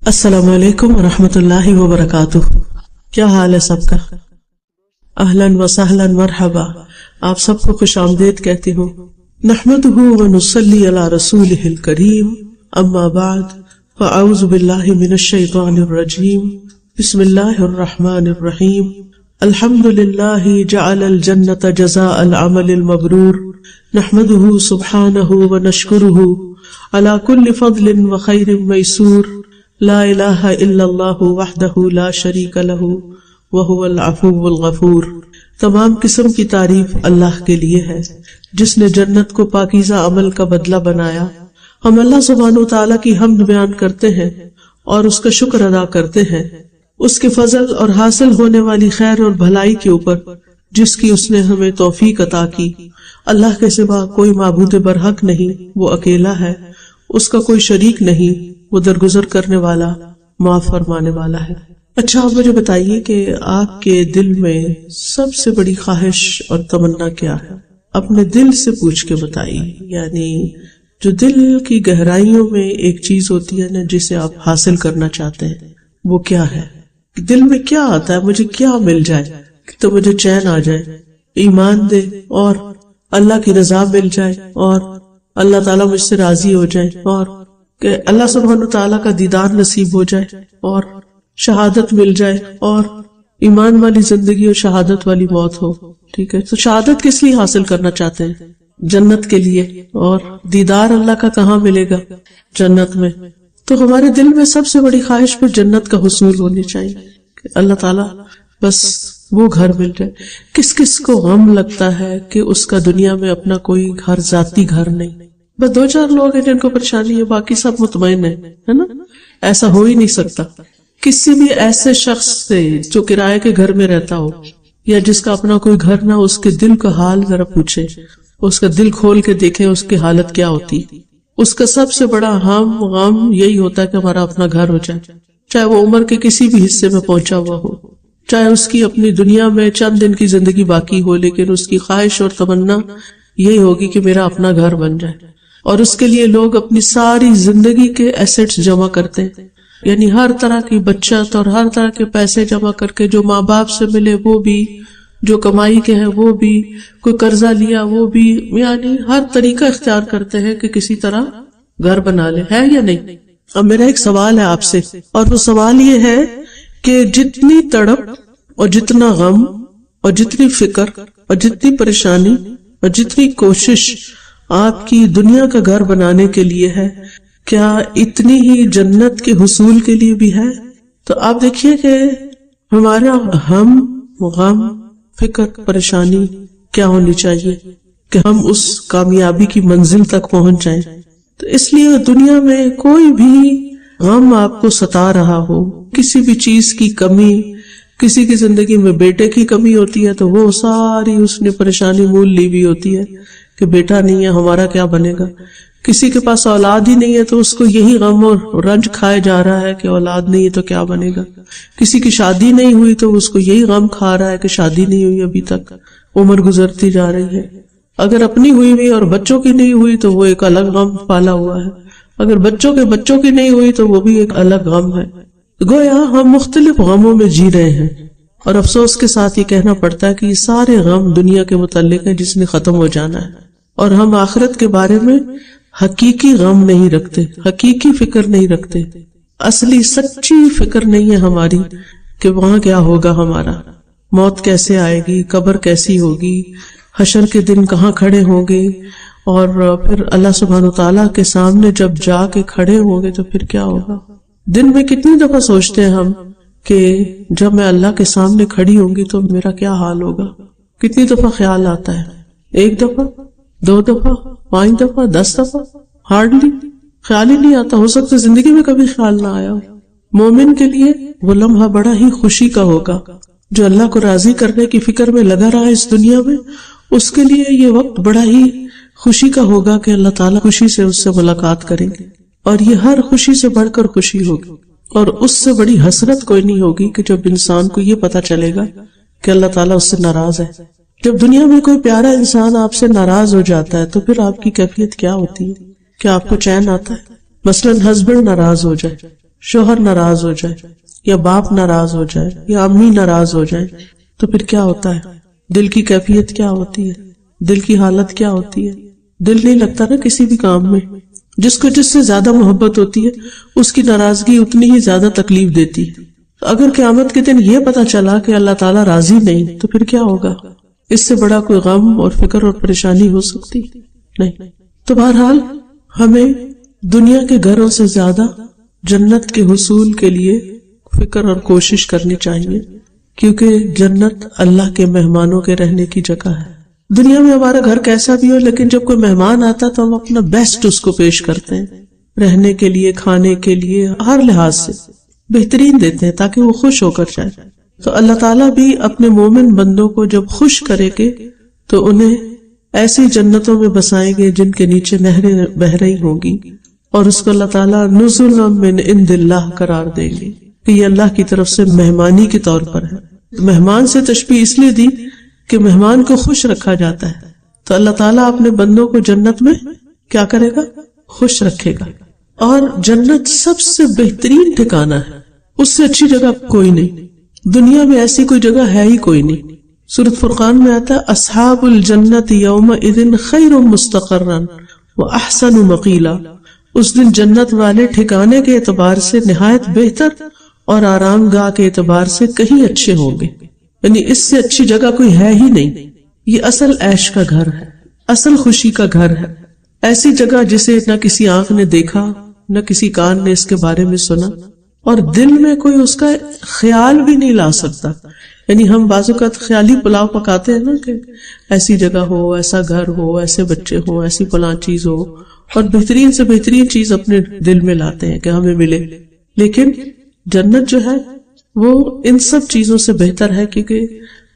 السلام علیکم ورحمۃ اللہ وبرکاتہ. کیا حال ہے سب کا؟ اہلاً و سہلاً مرحبا. آپ سب کو خوش آمدید کہتی ہوں. نحمدہ ونصلی علی رسولہ الکریم. اما بعد فاعوذ باللہ من الشیطان الرجیم. بسم اللہ الرحمن الرحیم. الحمد للہ جعل الجنۃ جزاء العمل المبرور. نحمدہ سبحانہ ونشکرہ علی کل فضل وخیر میسور. لا الہ الا اللہ وحدہ لا شریک لہ وہو العفو الغفور. تمام قسم کی تعریف اللہ کے لیے ہے جس نے جنت کو پاکیزہ عمل کا بدلہ بنایا. ہم اللہ سبحانہ و تعالیٰ کی حمد بیان کرتے ہیں اور اس کا شکر ادا کرتے ہیں اس کے فضل اور حاصل ہونے والی خیر اور بھلائی کے اوپر جس کی اس نے ہمیں توفیق عطا کی. اللہ کے سوا کوئی معبود برحق نہیں، وہ اکیلا ہے، اس کا کوئی شریک نہیں، وہ درگزر کرنے والا معاف فرمانے والا ہے. اچھا، آپ مجھے بتائیے کہ آپ کے دل میں سب سے بڑی خواہش اور تمنا کیا ہے؟ اپنے دل سے پوچھ کے بتائیے. یعنی جو دل کی گہرائیوں میں ایک چیز ہوتی ہے نا جسے آپ حاصل کرنا چاہتے ہیں، وہ کیا ہے؟ دل میں کیا آتا ہے؟ مجھے کیا مل جائے تو مجھے چین آ جائے، ایمان دے اور اللہ کی رضا مل جائے اور اللہ تعالیٰ مجھ سے راضی ہو جائے اور کہ اللہ سبحانہ تعالیٰ کا دیدار نصیب ہو جائے اور شہادت مل جائے اور ایمان والی زندگی اور شہادت والی موت ہو. ٹھیک ہے، تو شہادت کس لیے حاصل کرنا چاہتے ہیں؟ جنت کے لیے. اور دیدار اللہ کا کہاں ملے گا؟ جنت میں. تو ہمارے دل میں سب سے بڑی خواہش پہ جنت کا حصول ہونی چاہیے کہ اللہ تعالیٰ بس وہ گھر مل جائے. کس کس کو غم لگتا ہے کہ اس کا دنیا میں اپنا کوئی گھر، ذاتی گھر نہیں؟ بس 2-4 لوگ ہیں جن کو پریشانی ہے، باقی سب مطمئن ہیں، ہے نا؟ ایسا ہو ہی نہیں سکتا. کسی بھی ایسے شخص سے جو کرائے کے گھر میں رہتا ہو یا جس کا اپنا کوئی گھر نہ ہو، اس کے دل کا حال ذرا پوچھے، اس کا دل کھول کے دیکھیں اس کی حالت کیا ہوتی. اس کا سب سے بڑا غم یہی ہوتا ہے کہ ہمارا اپنا گھر ہو جائے، چاہے وہ عمر کے کسی بھی حصے میں پہنچا ہوا ہو، چاہے اس کی اپنی دنیا میں چند دن کی زندگی باقی ہو، لیکن اس کی خواہش اور تمنا یہی ہوگی کہ میرا اپنا گھر بن جائے. اور اس کے لیے لوگ اپنی ساری زندگی کے ایسٹس جمع کرتے ہیں، یعنی ہر طرح کی بچت اور ہر طرح کے پیسے جمع کر کے، جو ماں باپ سے ملے وہ بھی، جو کمائی کے ہیں وہ بھی، کوئی قرضہ لیا وہ بھی، یعنی ہر طریقہ اختیار کرتے ہیں کہ کسی طرح گھر بنا لے. ہے یا نہیں؟ اب میرا ایک سوال ہے آپ سے، اور وہ سوال یہ ہے کہ جتنی تڑپ اور جتنا غم اور جتنی فکر اور جتنی پریشانی اور جتنی کوشش آپ کی دنیا کا گھر بنانے کے لیے ہے، کیا اتنی ہی جنت کے حصول کے لیے بھی ہے؟ تو آپ دیکھیے کہ ہمارا غم، فکر، پریشانی کیا ہونی چاہیے کہ ہم اس کامیابی کی منزل تک پہنچ جائیں. تو اس لیے دنیا میں کوئی بھی غم آپ کو ستا رہا ہو، کسی بھی چیز کی کمی، کسی کی زندگی میں بیٹے کی کمی ہوتی ہے تو وہ ساری اس نے پریشانی مول لی بھی ہوتی ہے کہ بیٹا نہیں ہے ہمارا کیا بنے گا. کسی کے پاس اولاد ہی نہیں ہے تو اس کو یہی غم اور رنج کھائے جا رہا ہے کہ اولاد نہیں ہے تو کیا بنے گا. کسی کی شادی نہیں ہوئی تو اس کو یہی غم کھا رہا ہے کہ شادی نہیں ہوئی، ابھی تک عمر گزرتی جا رہی ہے. اگر اپنی ہوئی بھی اور بچوں کی نہیں ہوئی تو وہ ایک الگ غم پالا ہوا ہے. اگر بچوں کی نہیں ہوئی تو وہ بھی ایک الگ غم ہے. گویا ہم مختلف غموں میں جی رہے ہیں، اور افسوس کے ساتھ یہ کہنا پڑتا ہے کہ یہ سارے غم دنیا کے متعلق ہیں جس نے ختم ہو جانا ہے، اور ہم آخرت کے بارے میں حقیقی غم نہیں رکھتے، حقیقی فکر نہیں رکھتے، اصلی سچی فکر نہیں ہے ہماری کہ وہاں کیا ہوگا، ہمارا موت کیسے آئے گی، قبر کیسی ہوگی، حشر کے دن کہاں کھڑے ہوں گے، اور پھر اللہ سبحانہ تعالیٰ کے سامنے جب جا کے کھڑے ہوں گے تو پھر کیا ہوگا. دن میں کتنی دفعہ سوچتے ہیں ہم کہ جب میں اللہ کے سامنے کھڑی ہوں گی تو میرا کیا حال ہوگا. کتنی دفعہ خیال آتا ہے؟ 1 دفعہ، 2 دفعہ، 5 دفعہ، 10 دفعہ؟ ہارڈلی خیال ہی نہیں آتا. ہو سکتا زندگی میں کبھی خیال نہ آیا ہو. مومن کے لیے وہ لمحہ بڑا ہی خوشی کا ہوگا، جو اللہ کو راضی کرنے کی فکر میں لگا رہا ہے اس دنیا میں، اس کے لیے یہ وقت بڑا ہی خوشی کا ہوگا کہ اللہ تعالیٰ خوشی سے اس سے ملاقات کریں گے، اور یہ ہر خوشی سے بڑھ کر خوشی ہوگی. اور اس سے بڑی حسرت کوئی نہیں ہوگی کہ جب انسان کو یہ پتا چلے گا کہ اللہ تعالیٰ اس سے ناراض ہے. جب دنیا میں کوئی پیارا انسان آپ سے ناراض ہو جاتا ہے تو پھر آپ کی کیفیت کیا ہوتی ہے؟ کیا آپ کو چین آتا ہے؟ مثلاً ہسبینڈ ناراض ہو جائے، شوہر ناراض ہو جائے یا باپ ناراض ہو جائے یا امی ناراض ہو جائے تو پھر کیا ہوتا ہے؟ دل کی کیفیت کیا ہوتی ہے؟ دل کی حالت کیا ہوتی ہے؟ دل نہیں لگتا نا کسی بھی کام میں. جس کو جس سے زیادہ محبت ہوتی ہے اس کی ناراضگی اتنی ہی زیادہ تکلیف دیتی ہے. اگر قیامت کے دن یہ پتا چلا کہ اللہ تعالیٰ راضی نہیں تو پھر کیا ہوگا؟ اس سے بڑا کوئی غم اور فکر اور پریشانی ہو سکتی نہیں. تو بہرحال ہمیں دنیا کے گھروں سے زیادہ جنت کے حصول کے لیے فکر اور کوشش کرنی چاہیے، کیونکہ جنت اللہ کے مہمانوں کے رہنے کی جگہ ہے. دنیا میں ہمارا گھر کیسا بھی ہو، لیکن جب کوئی مہمان آتا تو ہم اپنا بیسٹ اس کو پیش کرتے ہیں، رہنے کے لیے، کھانے کے لیے، ہر لحاظ سے بہترین دیتے ہیں تاکہ وہ خوش ہو کر جائے. تو اللہ تعالیٰ بھی اپنے مومن بندوں کو جب خوش کرے گے تو انہیں ایسی جنتوں میں بسائیں گے جن کے نیچے نہریں بہ رہی ہوں گی، اور اس کو اللہ تعالیٰ نزلا من عند اللہ قرار دیں گے کہ یہ اللہ کی طرف سے مہمانی کے طور پر ہے. مہمان سے تشبیہ اس لیے دی کہ مہمان کو خوش رکھا جاتا ہے، تو اللہ تعالیٰ اپنے بندوں کو جنت میں کیا کرے گا؟ خوش رکھے گا. اور جنت سب سے بہترین ٹھکانہ ہے، اس سے اچھی جگہ کوئی نہیں. دنیا میں ایسی کوئی جگہ ہے ہی کوئی نہیں. سورۃ فرقان میں آتا ہے اصحاب الجنت یومئذ خیر مستقرا واحسن مقیلا. اس دن جنت والے ٹھکانے کے اعتبار سے نہایت بہتر اور آرام گاہ کے اعتبار سے کہیں اچھے ہوں گے. یعنی اس سے اچھی جگہ کوئی ہے ہی نہیں. یہ اصل عیش کا گھر ہے، اصل خوشی کا گھر ہے. ایسی جگہ جسے نہ کسی آنکھ نے دیکھا نہ کسی کان نے اس کے بارے میں سنا، اور دل میں کوئی اس کا خیال بھی نہیں لا سکتا. یعنی ہم بعض اوقات خیالی پلاؤ پکاتے ہیں نا کہ ایسی جگہ ہو، ایسا گھر ہو، ایسے بچے ہو، ایسی فلاں چیز ہو، اور بہترین سے بہترین چیز اپنے دل میں لاتے ہیں کہ ہمیں ملے. لیکن جنت جو ہے وہ ان سب چیزوں سے بہتر ہے، کیونکہ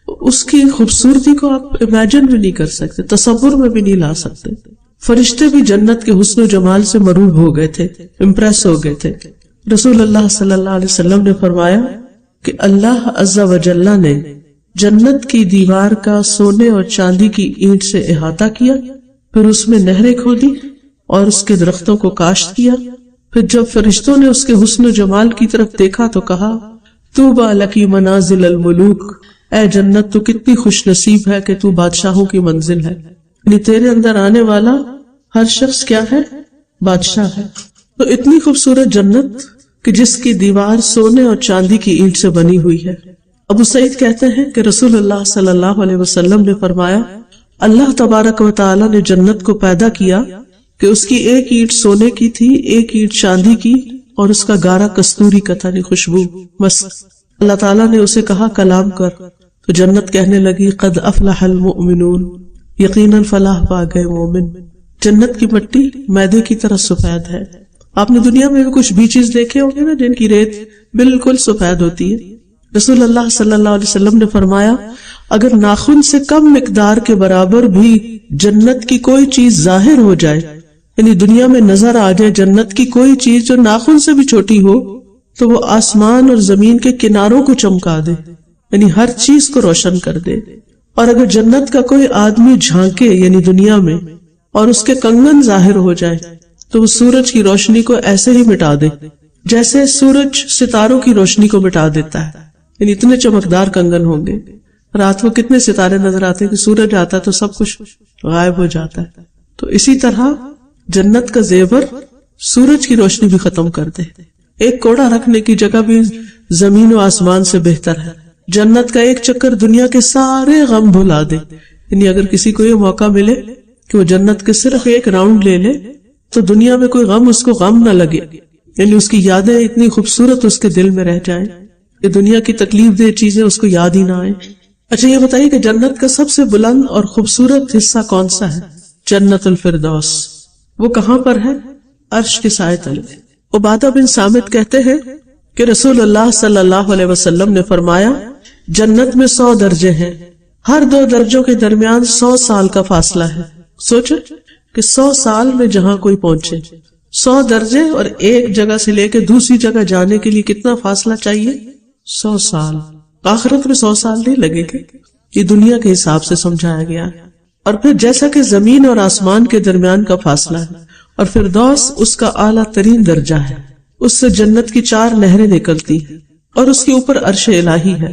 اس کی خوبصورتی کو آپ امیجن بھی نہیں کر سکتے، تصور میں بھی نہیں لا سکتے. فرشتے بھی جنت کے حسن و جمال سے مرعوب ہو گئے تھے، امپریس ہو گئے تھے. رسول اللہ صلی اللہ علیہ وسلم نے فرمایا کہ اللہ عز و جل نے جنت کی دیوار کا سونے اور چاندی کی اینٹ سے احاطہ کیا، پھر اس میں نہریں کھودی اور اس کے درختوں کو کاشت کیا. پھر جب فرشتوں نے اس کے حسن و جمال کی طرف دیکھا تو کہا طوبی لکی منازل الملوک، اے جنت تو کتنی خوش نصیب ہے کہ تو بادشاہوں کی منزل ہے. یعنی تیرے اندر آنے والا ہر شخص کیا ہے؟ بادشاہ ہے. تو اتنی خوبصورت جنت کہ جس کی دیوار سونے اور چاندی کی اینٹ سے بنی ہوئی ہے. ابو سعید کہتے ہیں کہ رسول اللہ صلی اللہ علیہ وسلم نے فرمایا اللہ تبارک و تعالی نے جنت کو پیدا کیا کہ اس کی ایک اینٹ سونے کی تھی، ایک اینٹ چاندی کی، اور اس کا گارا کستوری کا تھا، خوشبو مسک. اللہ تعالیٰ نے اسے کہا کلام کر، تو جنت کہنے لگی قد افلح المؤمنون، یقیناً فلاح پا گئے مومن. جنت کی مٹی میدے کی طرح سفید ہے. آپ نے دنیا میں بھی کچھ بیچز دیکھے ہوں گے نا جن کی ریت بالکل سفید ہوتی ہے. رسول اللہ صلی اللہ علیہ وسلم نے فرمایا اگر ناخن سے کم مقدار کے برابر بھی جنت کی کوئی چیز ظاہر ہو جائے، یعنی دنیا میں نظر آ جائے جنت کی کوئی چیز جو ناخن سے بھی چھوٹی ہو، تو وہ آسمان اور زمین کے کناروں کو چمکا دے، یعنی ہر چیز کو روشن کر دے. اور اگر جنت کا کوئی آدمی جھانکے یعنی دنیا میں اور اس کے کنگن ظاہر ہو جائے تو وہ سورج کی روشنی کو ایسے ہی مٹا دے جیسے سورج ستاروں کی روشنی کو مٹا دیتا ہے. یعنی اتنے چمکدار کنگن ہوں گے. رات کو کتنے ستارے نظر آتے ہیں کہ سورج آتا ہے تو سب کچھ غائب ہو جاتا ہے. تو اسی طرح جنت کا زیور سورج کی روشنی بھی ختم کر دے. ایک کوڑا رکھنے کی جگہ بھی زمین و آسمان سے بہتر ہے. جنت کا ایک چکر دنیا کے سارے غم بھلا دے. یعنی اگر کسی کو یہ موقع ملے کہ وہ جنت کے صرف ایک راؤنڈ لے لے تو دنیا میں کوئی غم اس کو غم نہ لگے. یعنی اس کی یادیں اتنی خوبصورت اس کے دل میں رہ جائیں کہ دنیا کی تکلیف دہ چیزیں اس کو یاد ہی نہ آئیں. اچھا یہ بتائیے کہ جنت کا سب سے بلند اور خوبصورت حصہ کون سا ہے؟ جنت الفردوس. وہ کہاں پر ہے؟ عرش کے سائے تلے. عبادہ بن صامت کہتے ہیں کہ رسول اللہ صلی اللہ علیہ وسلم نے فرمایا جنت میں 100 درجے ہیں، ہر 2 درجوں کے درمیان 100 سال کا فاصلہ ہے. سوچو کہ 100 سال میں جہاں کوئی پہنچے، 100 درجے، اور ایک جگہ سے لے کے دوسری جگہ جانے کے لیے کتنا فاصلہ چاہیے؟ 100 سال. آخرت میں 100 سال نہیں لگے گے. یہ دنیا کے حساب سے سمجھایا گیا ہے. اور پھر جیسا کہ زمین اور آسمان کے درمیان کا فاصلہ ہے، اور فردوس اس کا اعلیٰ ترین درجہ ہے. اس سے جنت کی 4 نہریں نکلتی ہیں اور اس کے اوپر عرش الہی ہے.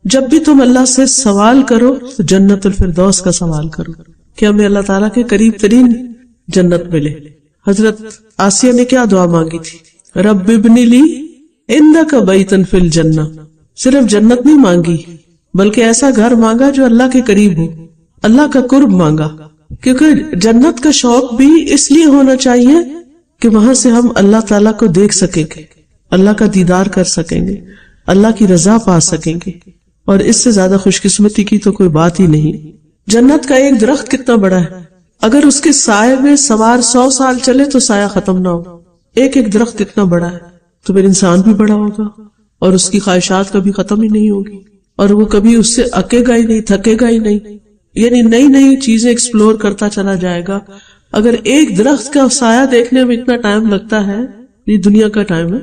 جب بھی تم اللہ سے سوال کرو تو جنت الفردوس کا سوال کرو کہ ہمیں اللہ تعالیٰ کے قریب ترین جنت ملے. حضرت آسیہ نے کیا دعا مانگی تھی؟ رب ابن لی عندک بیتا فی الجنہ. صرف جنت نہیں مانگی بلکہ ایسا گھر مانگا جو اللہ کے قریب ہو، اللہ کا قرب مانگا. کیونکہ جنت کا شوق بھی اس لیے ہونا چاہیے کہ وہاں سے ہم اللہ تعالیٰ کو دیکھ سکیں گے، اللہ کا دیدار کر سکیں گے، اللہ کی رضا پا سکیں گے، اور اس سے زیادہ خوش قسمتی کی تو کوئی بات ہی نہیں. جنت کا ایک درخت کتنا بڑا ہے، اگر اس کے سائے میں سوار 100 سال چلے تو سایہ ختم نہ ہو. ایک ایک درخت کتنا بڑا ہے، تو پھر انسان بھی بڑا ہوگا اور اس کی خواہشات کبھی ختم ہی نہیں ہوگی اور وہ کبھی اس سے اکے گا ہی نہیں، تھکے گا ہی نہیں. یعنی نئی نئی چیزیں ایکسپلور کرتا چلا جائے گا. اگر ایک درخت کا سایہ دیکھنے میں اتنا ٹائم لگتا ہے، یہ دنیا کا ٹائم ہے،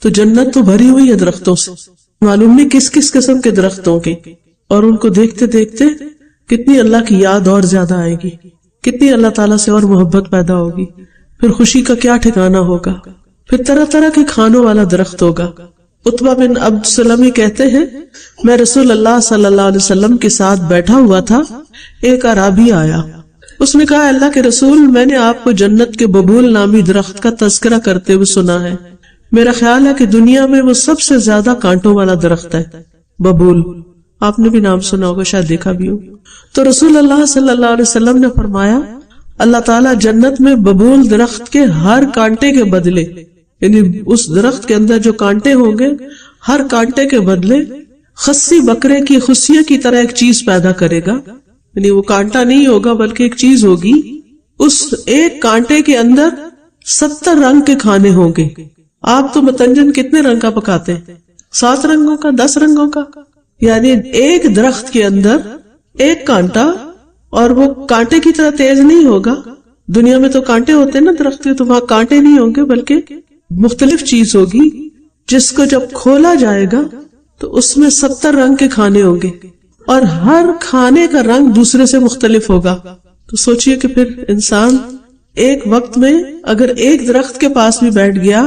تو جنت تو بھری ہوئی ہے درختوں سے. معلوم نہیں کس کس قسم کے درختوں کے، اور ان کو دیکھتے دیکھتے کتنی اللہ کی یاد اور زیادہ آئے گی، کتنی اللہ تعالیٰ سے اور محبت پیدا ہوگی. پھر خوشی کا کیا ٹھکانہ ہوگا. پھر طرح طرح کے کھانوں والا درخت ہوگا. عتبہ بن عبد سلمی کہتے ہیں میں رسول اللہ صلی اللہ علیہ وسلم کے ساتھ بیٹھا ہوا تھا، ایک اعرابی آیا. اس نے کہا اللہ کے رسول، میں نے آپ کو جنت کے ببول نامی درخت کا تذکرہ کرتے ہوئے سنا ہے. میرا خیال ہے کہ دنیا میں وہ سب سے زیادہ کانٹوں والا درخت ہے. ببول آپ نے بھی نام سنا ہوگا، شاید دیکھا بھی ہو. تو رسول اللہ صلی اللہ علیہ وسلم نے فرمایا اللہ تعالیٰ جنت میں ببول درخت کے ہر کانٹے کے بدلے، یعنی اس درخت کے اندر جو کانٹے ہوں گے، ہر کانٹے کے بدلے خصی بکرے کی خصیے کی طرح ایک چیز پیدا کرے گا. یعنی وہ کانٹا نہیں ہوگا بلکہ ایک چیز ہوگی. اس ایک کانٹے کے اندر 70 رنگ کے کھانے ہوں گے. آپ تو متنجن کتنے رنگ کا پکاتے ہیں؟ 7 رنگوں کا، 10 رنگوں کا. یعنی ایک درخت کے اندر ایک کانٹا، اور وہ کانٹے کی طرح تیز نہیں ہوگا. دنیا میں تو کانٹے ہوتے ہیں نا درخت کے، تو وہاں کانٹے نہیں ہوں گے بلکہ مختلف چیز ہوگی جس کو جب کھولا جائے گا تو اس میں 70 رنگ کے کھانے ہوں گے، اور ہر کھانے کا رنگ دوسرے سے مختلف ہوگا. تو سوچئے کہ پھر انسان ایک وقت میں اگر ایک درخت کے پاس بھی بیٹھ گیا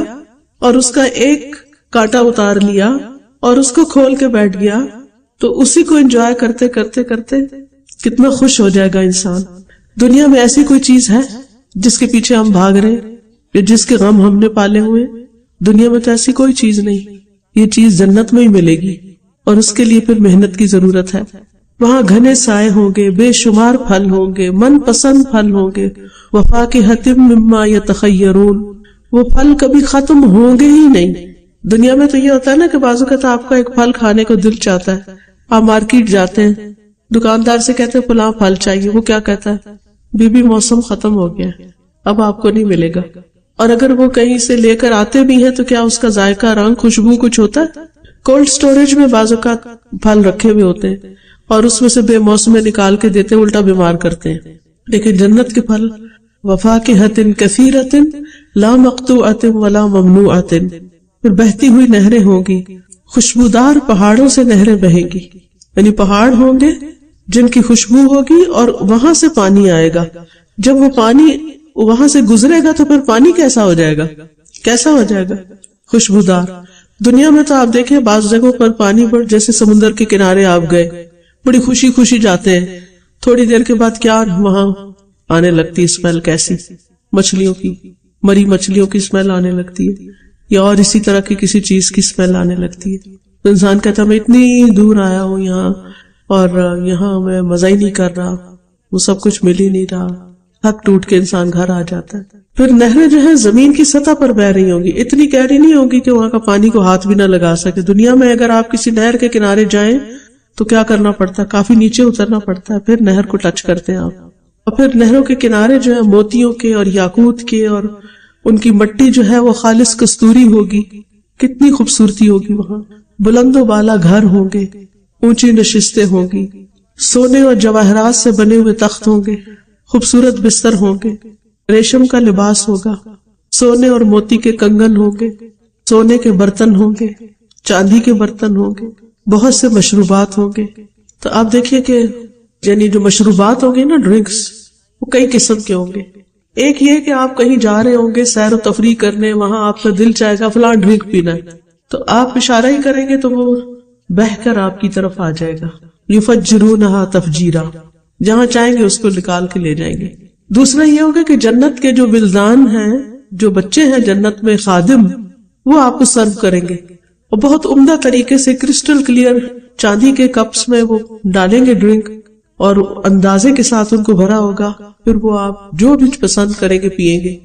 اور اس کا ایک کانٹا اتار لیا اور اس کو کھول کے بیٹھ گیا تو اسی کو انجوائے کرتے کرتے کرتے کتنا خوش ہو جائے گا انسان. دنیا میں ایسی کوئی چیز ہے جس کے پیچھے ہم بھاگ رہے یا جس کے غم ہم نے پالے ہوئے؟ دنیا میں تو ایسی کوئی چیز نہیں. یہ چیز جنت میں ہی ملے گی، اور اس کے لیے پھر محنت کی ضرورت ہے. وہاں گھنے سائے ہوں گے، بے شمار پھل ہوں گے، من پسند پھل ہوں گے. وفاکہۃ مما یتخیرون، وہ پھل کبھی ختم ہوں گے ہی نہیں. دنیا میں تو یہ ہوتا ہے نا کہ بعض اوقات آپ کا ایک پھل کھانے کو دل چاہتا ہے، آپ مارکیٹ جاتے ہیں، دکاندار سے کہتے ہیں فلاں پھل چاہیے، وہ کیا کہتا ہے بی موسم ختم ہو گیا، اب آپ کو نہیں ملے گا. اور اگر وہ کہیں سے لے کر آتے بھی ہیں تو کیا اس کا ذائقہ، رنگ، خوشبو کچھ ہوتا ہے؟ کولڈ سٹوریج میں بعض اوقات پھل رکھے ہوئے ہوتے ہیں اور اس میں سے بے موسم نکال کے دیتے ہیں، الٹا بیمار کرتے ہیں. لیکن جنت کے پھل وفاکہۃ کثیرۃ لا مقطوعۃ ولا ممنوعۃ، پھر بہتی ہوئی نہریں ہوں گی، خوشبودار پہاڑوں سے نہریں بہیں گی. یعنی پہاڑ ہوں گے جن کی خوشبو ہوگی اور وہاں سے پانی آئے گا. جب وہ پانی وہاں سے گزرے گا تو پھر پانی کیسا ہو جائے گا؟ کیسا ہو جائے گا؟ خوشبودار. دنیا میں تو آپ دیکھیں بعض جگہوں پر پانی پر، جیسے سمندر کے کنارے آپ گئے، بڑی خوشی خوشی جاتے ہیں، تھوڑی دیر کے بعد کیا وہاں آنے لگتی اسمیل، کیسی مچھلیوں کی، مری مچھلیوں کی اسمیل آنے لگتی ہے، یا اور اسی طرح کی کسی چیز کی اسمیل آنے لگتی ہے. تو انسان کہتا ہے میں اتنی دور آیا ہوں یہاں اور یہاں میں مزہ ہی نہیں کر رہا، وہ سب کچھ مل ہی نہیں رہا، تھک ٹوٹ کے انسان گھر آ جاتا ہے. پھر نہریں جو ہیں زمین کی سطح پر بہ رہی ہوں گی، اتنی گہری نہیں ہوگی کہ وہاں کا پانی کو ہاتھ بھی نہ لگا سکے. دنیا میں اگر آپ کسی نہر کے کنارے جائیں تو کیا کرنا پڑتا ہے؟ کافی نیچے اترنا پڑتا ہے، پھر نہر کو ٹچ کرتے ہیں آپ. اور پھر نہروں کے کنارے جو ہیں موتیوں کے اور یاقوت کے، اور ان کی مٹی جو ہے وہ خالص کستوری ہوگی. کتنی خوبصورتی ہوگی وہاں. بلند و بالا گھر ہوں گے، اونچی نشستیں ہوں گی، سونے اور جواہرات سے بنے ہوئے تخت ہوں گے، خوبصورت بستر ہوں گے، ریشم کا لباس ہوگا، سونے اور موتی کے کنگن ہوں گے، سونے کے برتن ہوں گے، چاندی کے برتن ہوں گے، بہت سے مشروبات ہوں گے. تو آپ دیکھیے کہ یعنی جو مشروبات ہوں گے نا، ڈرنکس، وہ کئی قسم کے ہوں گے. ایک یہ کہ آپ کہیں جا رہے ہوں گے سیر و تفریح کرنے، وہاں آپ کا دل چاہے گا فلاں ڈرنک پینا ہے، تو آپ اشارہ ہی کریں گے تو وہ بہہ کر آپ کی طرف آ جائے گا. یفجرونہا تفجیرا، جہاں چاہیں گے اس کو نکال کے لے جائیں گے. دوسرا یہ ہوگا کہ جنت کے جو ولدان ہیں، جو بچے ہیں جنت میں، خادم، وہ آپ کو سرو کریں گے اور بہت عمدہ طریقے سے کرسٹل کلیئر چاندی کے کپس میں وہ ڈالیں گے ڈرنک، اور اندازے کے ساتھ ان کو بھرا ہوگا، پھر وہ آپ جو بھی پسند کریں گے پیئیں گے.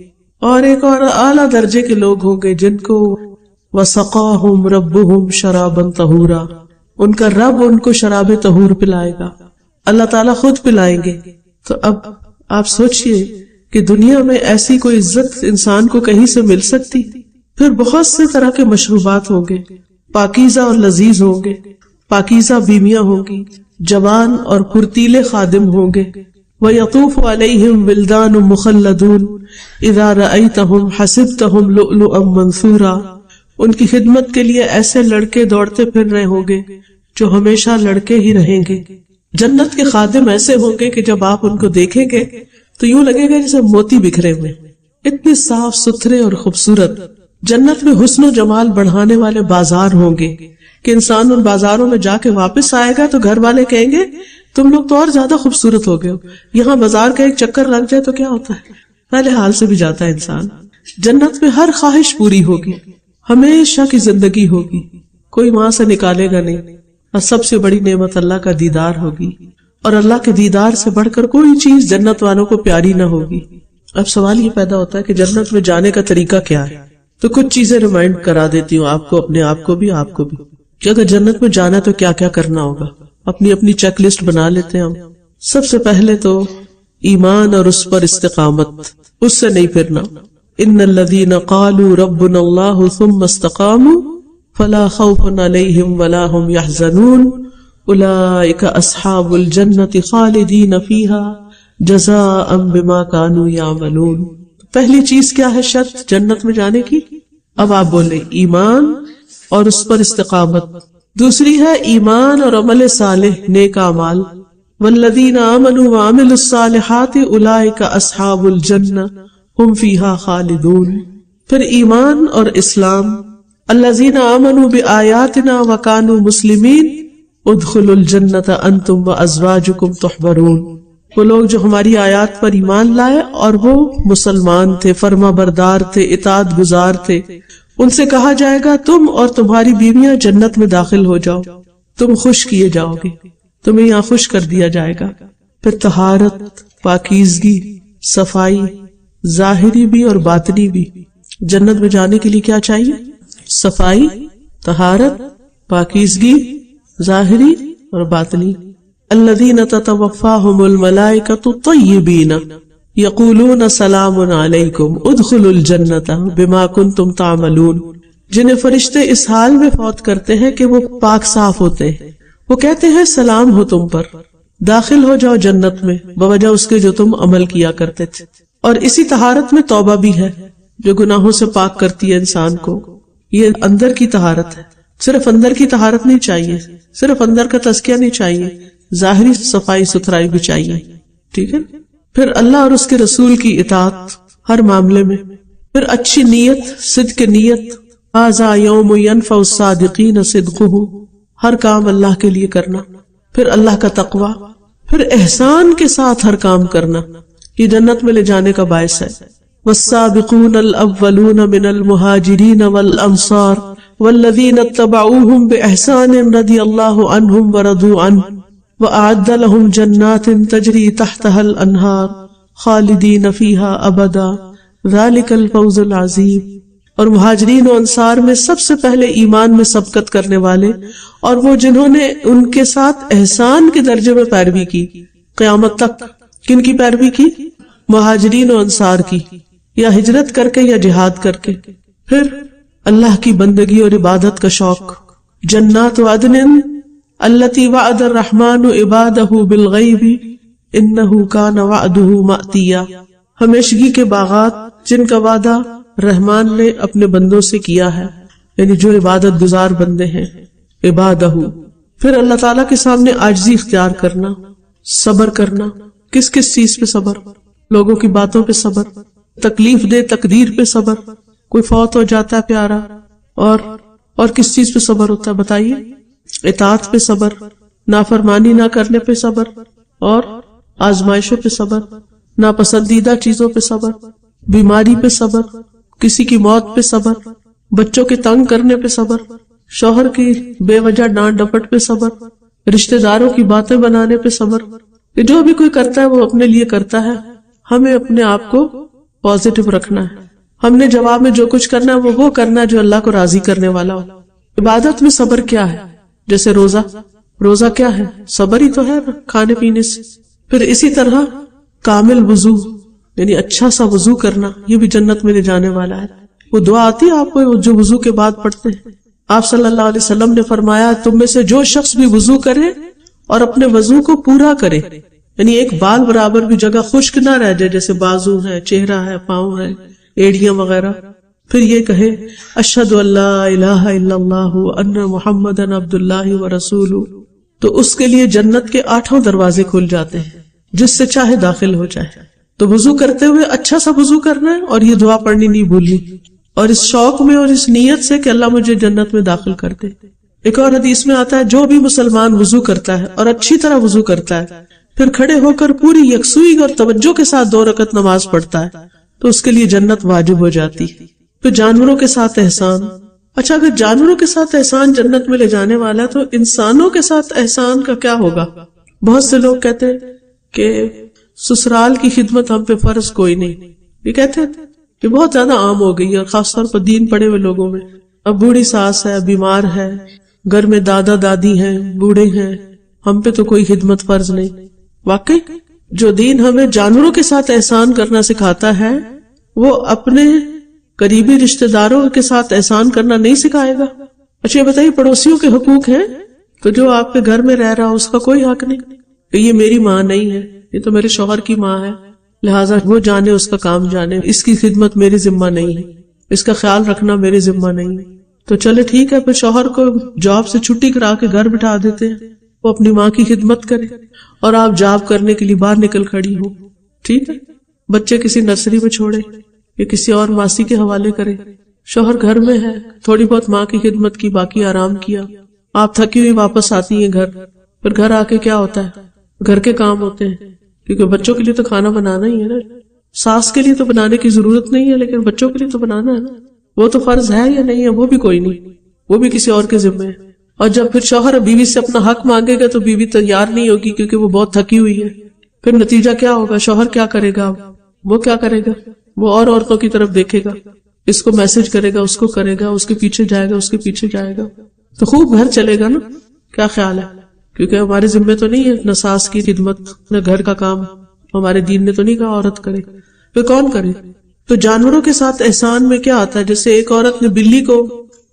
اور ایک اور اعلیٰ درجے کے لوگ ہوں گے جن کو وَسَقَاهُمْ رَبُّهُمْ شَرَابًا طَهُورًا، ان کا رب ان کو شراب طہور پلائے گا، اللہ تعالیٰ خود پلائیں گے. تو اب آپ سوچئے کہ دنیا میں ایسی کوئی عزت انسان کو کہیں سے مل سکتی؟ پھر بہت سے طرح کے مشروبات ہوں گے، پاکیزہ اور لذیذ ہوں گے، پاکیزہ بیویاں ہوں گی، جوان اور پھرتیلے خادم ہوں گے. وَيَطُوفُ عَلَيْهِمْ وِلْدَانٌ مُخَلَّدُونَ إِذَا رَأَيْتَهُمْ حَسِبْتَهُمْ لُؤْلُؤًا مَنثُورًا، ان کی خدمت کے لیے ایسے لڑکے دوڑتے پھر رہے ہوں گے جو ہمیشہ لڑکے ہی رہیں گے. جنت کے خادم ایسے ہوں گے کہ جب آپ ان کو دیکھیں گے تو یوں لگے گا جیسے موتی بکھرے ہوئے، اتنے صاف ستھرے اور خوبصورت. جنت میں حسن و جمال بڑھانے والے بازار ہوں گے کہ انسان ان بازاروں میں جا کے واپس آئے گا تو گھر والے کہیں گے تم لوگ تو اور زیادہ خوبصورت ہو گئے ہو. یہاں بازار کا ایک چکر لگ جائے تو کیا ہوتا ہے، پہلے حال سے بھی جاتا ہے انسان. جنت میں ہر خواہش پوری ہوگی، ہمیشہ کی زندگی ہوگی، کوئی وہاں سے نکالے گا نہیں. اور سب سے بڑی نعمت اللہ کا دیدار ہوگی، اور اللہ کے دیدار سے بڑھ کر کوئی چیز جنت والوں کو پیاری نہ ہوگی. اب سوال یہ پیدا ہوتا ہے کہ جنت میں جانے کا طریقہ کیا ہے؟ تو کچھ چیزیں ریمائنڈ کرا دیتی ہوں آپ کو، اپنے آپ کو بھی، آپ کو بھی، کہ اگر جنت میں جانا تو کیا کیا کرنا ہوگا. اپنی اپنی چیک لسٹ بنا لیتے ہیں ہم. سب سے پہلے تو ایمان اور اس پر استقامت، اس سے نہیں پھرنا. ان الذین قالوا ربنا اللہ ثم استقاموا فلا خوف علیہم ولا هم يحزنون اولئک اصحاب الجنۃ خالدین فیہا جزاء بما كانوا يعملون. پہلی چیز کیا ہے شرط جنت میں جانے کی؟ اب آپ بولیں ایمان اور اس پر استقامت. دوسری ہے ایمان اور عمل صالح، نیک اعمال. والذین آمنوا وعملوا الصالحات اولئک اصحاب الجنہ ہم فیہا خالدون. پھر ایمان اور اسلام. الذین آمنوا بآیاتنا وکانوا مسلمین ادخلوا الجنۃ انتم وازواجکم تحبرون. وہ لوگ جو ہماری آیات پر ایمان لائے اور وہ مسلمان تھے، فرما بردار تھے، اطاعت گزار تھے، ان سے کہا جائے گا تم اور تمہاری بیویاں جنت میں داخل ہو جاؤ، تم خوش کیے جاؤ گے، تمہیں یہاں خوش کر دیا جائے گا. پھر طہارت، پاکیزگی، صفائی، ظاہری بھی اور باطنی بھی. جنت میں جانے کے لیے کیا چاہیے؟ صفائی، طہارت، پاکیزگی، ظاہری اور باطنی. الذین تتوفاہم الملائکۃ طیبین یقولون سلام علیکم ادخلوا الجنۃ بما کنتم تعملون. جنہیں فرشتے اس حال میں فوت کرتے ہیں کہ وہ پاک صاف ہوتے ہیں، وہ کہتے ہیں سلام ہو تم پر، داخل ہو جاؤ جنت میں بوجہ اس کے جو تم عمل کیا کرتے تھے. اور اسی طہارت میں توبہ بھی ہے جو گناہوں سے پاک کرتی ہے انسان کو. یہ اندر کی طہارت ہے، صرف اندر کی طہارت نہیں چاہیے، صرف اندر کا تزکیہ نہیں چاہیے، ظاہری صفائی ستھرائی بھی چاہیے. ٹھیک ہے. پھر اللہ اور اس کے رسول کی اطاعت ہر معاملے میں. پھر اچھی نیت، صدق نیت. ھذا یوم ینفع الصادقین صدقہ، ہر کام اللہ کے لیے کرنا. پھر اللہ کا تقوی. پھر احسان کے ساتھ ہر کام کرنا، یہ جنت میں لے جانے کا باعث ہے. والسابقون الاولون من المہاجرین والانصار والذین اتبعوہم باحسان رضی اللہ عنہم ورضوا عنہ وأعد لهم جنات تجری تحتها الانہار خالدین فیہا ابدا ذلک الفوز العظیم. اور مہاجرین و انصار میں سب سے پہلے ایمان میں سبقت کرنے والے اور وہ جنہوں نے ان کے ساتھ احسان کے درجے میں پیروی کی قیامت تک. کن کی پیروی کی؟ مہاجرین و انصار کی، یا ہجرت کر کے یا جہاد کر کے. پھر اللہ کی بندگی اور عبادت کا شوق. جنات عدن التی وعد الرحمن عبادہ بالغیب انہ کان وعدہ مأتیا. ہمیشگی کے باغات جن کا وعدہ رحمان نے اپنے بندوں سے کیا ہے، یعنی جو عبادت گزار بندے ہیں. عبادہ. پھر اللہ تعالیٰ کے سامنے عاجزی اختیار کرنا، صبر کرنا. کس کس چیز پہ صبر؟ لوگوں کی باتوں پہ صبر، تکلیف دہ تقدیر پہ صبر، کوئی فوت ہو جاتا ہے پیارا، اور کس چیز پہ صبر ہوتا ہے بتائیے؟ اطاعت پہ صبر، نافرمانی نہ کرنے پہ صبر، اور آزمائشوں پہ صبر، ناپسندیدہ چیزوں پہ صبر، بیماری پہ صبر، کسی کی موت پہ صبر، بچوں کے تنگ کرنے پہ صبر، شوہر کی بے وجہ ڈانٹ ڈپٹ پہ صبر، رشتہ داروں کی باتیں بنانے پہ صبر۔ کہ جو بھی کوئی کرتا ہے وہ اپنے لیے کرتا ہے، ہمیں اپنے آپ کو پازیٹو رکھنا ہے، ہم نے جواب میں جو کچھ کرنا ہے وہ کرنا ہے جو اللہ کو راضی کرنے والا ہو۔ عبادت میں صبر کیا ہے؟ جیسے روزہ کیا ہے؟ صبر ہی تو ہے کھانے پینے سے۔ پھر اسی طرح کامل وضو، یعنی اچھا سا وضو کرنا، یہ بھی جنت میں لے جانے والا ہے۔ وہ دعا آتی ہے آپ کو جو وضو کے بعد پڑھتے ہیں، آپ صلی اللہ علیہ وسلم نے فرمایا تم میں سے جو شخص بھی وضو کرے اور اپنے وضو کو پورا کرے، یعنی ایک بال برابر بھی جگہ خشک نہ رہ جائے، جیسے بازو ہے، چہرہ ہے، پاؤں ہے، ایڑیاں وغیرہ، پھر یہ کہے اشہد ان لا الہ الا اللہ ان محمدا عبد اللہ ورسولہ، تو اس کے لیے جنت کے 8 دروازے کھل جاتے ہیں، جس سے چاہے داخل ہو جائے۔ تو وضو کرتے ہوئے اچھا سا وضو کرنا ہے، اور یہ دعا پڑھنی نہیں بھولنی، اور اس شوق میں اور اس نیت سے کہ اللہ مجھے جنت میں داخل کر دے۔ ایک اور حدیث میں آتا ہے جو بھی مسلمان وضو کرتا ہے اور اچھی طرح وضو کرتا ہے، پھر کھڑے ہو کر پوری یکسوئی اور توجہ کے ساتھ 2 رکعت نماز پڑھتا ہے، تو اس کے لیے جنت واجب ہو جاتی۔ پھر جانوروں کے ساتھ احسان، اچھا اگر جانوروں کے ساتھ احسان جنت میں لے جانے والا تو انسانوں کے ساتھ احسان کا کیا ہوگا؟ بہت سے لوگ کہتے ہیں کہ سسرال کی خدمت ہم پہ فرض کوئی نہیں، یہ کہتے ہیں کہ بہت زیادہ عام ہو گئی ہے، اور خاص طور پر دین پڑے ہوئے لوگوں میں۔ اب بوڑھی ساس ہے، بیمار ہے، گھر میں دادا دادی ہیں، بوڑھے ہیں، ہم پہ تو کوئی خدمت فرض نہیں۔ واقعی جو دین ہمیں جانوروں کے ساتھ احسان کرنا سکھاتا ہے وہ اپنے قریبی رشتہ داروں کے ساتھ احسان کرنا نہیں سکھائے گا۔ اچھا یہ بتائیے پڑوسیوں کے حقوق ہیں؟ تو جو آپ کے گھر میں رہ رہا اس کا کوئی حق نہیں کہ یہ میری ماں نہیں ہے، یہ تو میرے شوہر کی ماں ہے، لہٰذا وہ جانے، اس کا کام جانے، اس کی خدمت میری ذمہ نہیں ہے، اس کا خیال رکھنا میری ذمہ نہیں ہے۔ تو چلے ٹھیک ہے، پھر شوہر کو جاب سے چھٹی کرا کے گھر بٹھا دیتے ہیں، وہ اپنی ماں کی خدمت کرے، اور آپ جاب کرنے کے لیے باہر نکل کھڑی ہو، ٹھیک ہے، بچے کسی نرسری میں چھوڑے یا کسی اور ماسی کے حوالے کرے، شوہر گھر میں ہے، تھوڑی بہت ماں کی خدمت کی، باقی آرام کیا، آپ تھکی ہوئی واپس آتی ہیں گھر، پھر گھر آ کے کیا ہوتا ہے؟ گھر کے کام ہوتے ہیں، کیونکہ بچوں کے لیے تو کھانا بنانا ہی ہے نا، ساس کے لیے تو بنانے کی ضرورت نہیں ہے، لیکن بچوں کے لیے تو بنانا ہے نا، وہ تو فرض ہے یا نہیں ہے وہ بھی کوئی نہیں، وہ بھی کسی اور کے ذمہ ہے۔ اور جب پھر شوہر بیوی سے اپنا حق مانگے گا تو بیوی تیار نہیں ہوگی، کیونکہ وہ بہت تھکی ہوئی ہے، پھر نتیجہ کیا ہوگا؟ شوہر کیا کرے گا؟ وہ کیا کرے گا؟ وہ اور عورتوں کی طرف دیکھے گا، اس کو میسج کرے گا، اس کو کرے گا، اس کے پیچھے جائے گا، اس کے پیچھے جائے گا، تو خوب گھر چلے گا نا؟ کیا خیال ہے؟ کیونکہ ہمارے ذمہ تو نہیں ہے نہ ساس کی خدمت نہ گھر کا کام، ہمارے دین نے تو نہیں کہا عورت کرے، پھر کون کرے؟ تو جانوروں کے ساتھ احسان میں کیا آتا ہے؟ جیسے ایک عورت نے بلی کو